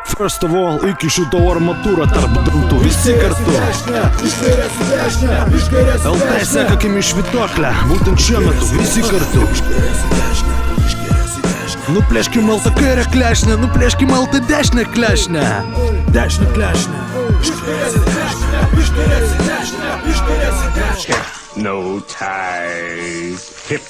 First of all, įkišiu tavo armatūrą tarp dantų. Visi kartu LT sekakim į švytuoklę. Būtent šiuo metu visi kartu nuplėškim LT kairę klešnę, nuplėškim LT dešinę klešnę. Dešinę klešnę. No ties, hypnotize.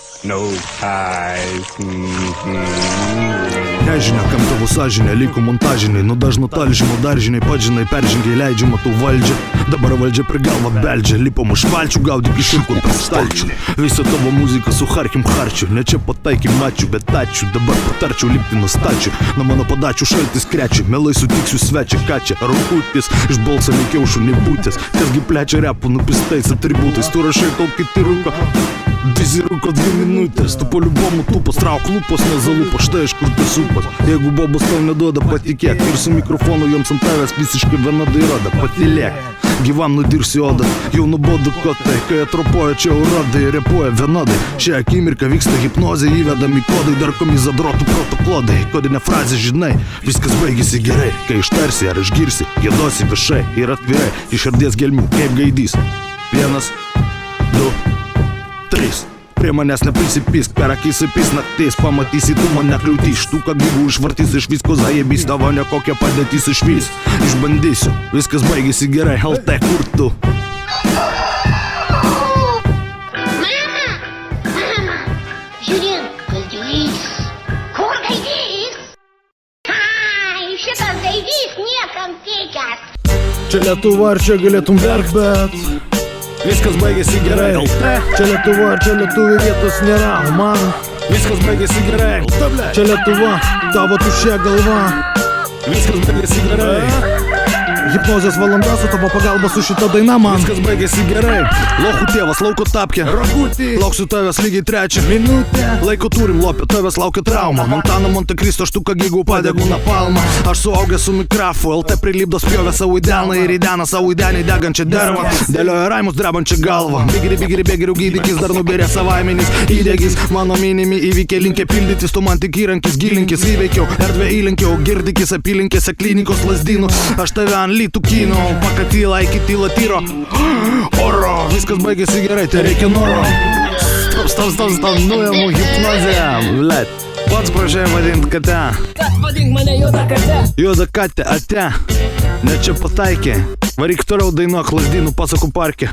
Nežinia, kam tavo sąžinė, liko montažiniai. Nuo dažno talžimo daržiniai, pažinai, peržengiai, leidžiama tau valdžią. Dabar valdžia prie galvą beldžia, lipam už valčių, gaudyk iš širkų per stalčių. Visą tavo muziką su Harkim harčiu, ne čia pataikim ačiū, bet ačiū. Dabar patarčiau lipti nuo stačių, nuo mano padačių šaltis krečia. Mielai sutiksiu svečią, ką čia, rūkutis, iš balso nei kiaušų, nei būtės. Kasgi plečia repų nupistais atributais, tu rašai tau kiti rūko. Visi rūko 2 minutės, tu po liubomu tupas, trauk lūpos, nezalupo, štai iš kur tu supas. Jeigu bobas tau neduoda, patikėk, ir su mikrofonu joms ant tavęs visiškai vienodai roda, patylėk. Gyvam nudirsi odą, jau nubodu kotai, kai atropoja čia urodai, repuoja vienodai. Šią akimirką vyksta hipnozė, įvedami kodai, dar komizadrotų protoklodai. Kodinė frazė, žinai, viskas baigėsi gerai, kai ištarsi ar išgirsi, gėdosi viešai ir atvirai, iš širdies gelmių, kaip gaidys. 1, 2, 3. Prie manęs neprisipisk, per akis įpis naktis, pamatysi tu mane kliūtys, štuką gyvų išvartys, iš visko zajebys, tavo nekokia padėtis išvys. Išbandysiu, viskas baigėsi gerai, LT kur tu? Mama, žiūrėk, gaidys. Kur gaidys? Ai, šitas gaidys niekam tikęs. Čia Lietuva, ar čia galėtum verkt, bet viskas baigėsi gerai, LT. Čia Lietuva, ar čia lietuvių vietos nėra, o man viskas baigėsi gerai, čia Lietuva, tavo tuščia galva. Viskas baigėsi gerai. Hipnozės valanda su tavo pagalba su šita daina man. Viskas baigėsi gerai. Lochų tėvas lauko tapkė, ragutį, lauksiu tavęs lygiai 3 minutę. Laiko turim, lopė, tavęs laukia trauma. Montana, Monte Cristo, štuka gigų padegų napalmą. Aš suaugęs su mikrafu, LT prilipdo spjovė savo idealą ir įdena savo įdenį degančią dervą. Dėlioja raimus drebančią galvą. Bigiri, begerių gydykis, dar nubėrė savaiminis įdegis. Mano minimi įvykiai linkė pildytis, tu man tik įrankis gilinkis. Įveikiau, erdvę įlenkiau, girdykis apylinkėse klinikos lazdynų. Aš tave ant lytų kino, pakatyla iki tyla tyro. Oro, viskas baigėsi gerai, tai reikia noro. Stop, nuėmų hipnozę, blet. Pats prašai vadint kate. Kad vadink mane juoda kate. Juoda kate, ate. Ne čia pataikė. Varyk toliau dainuok lazdynų pasakų parke.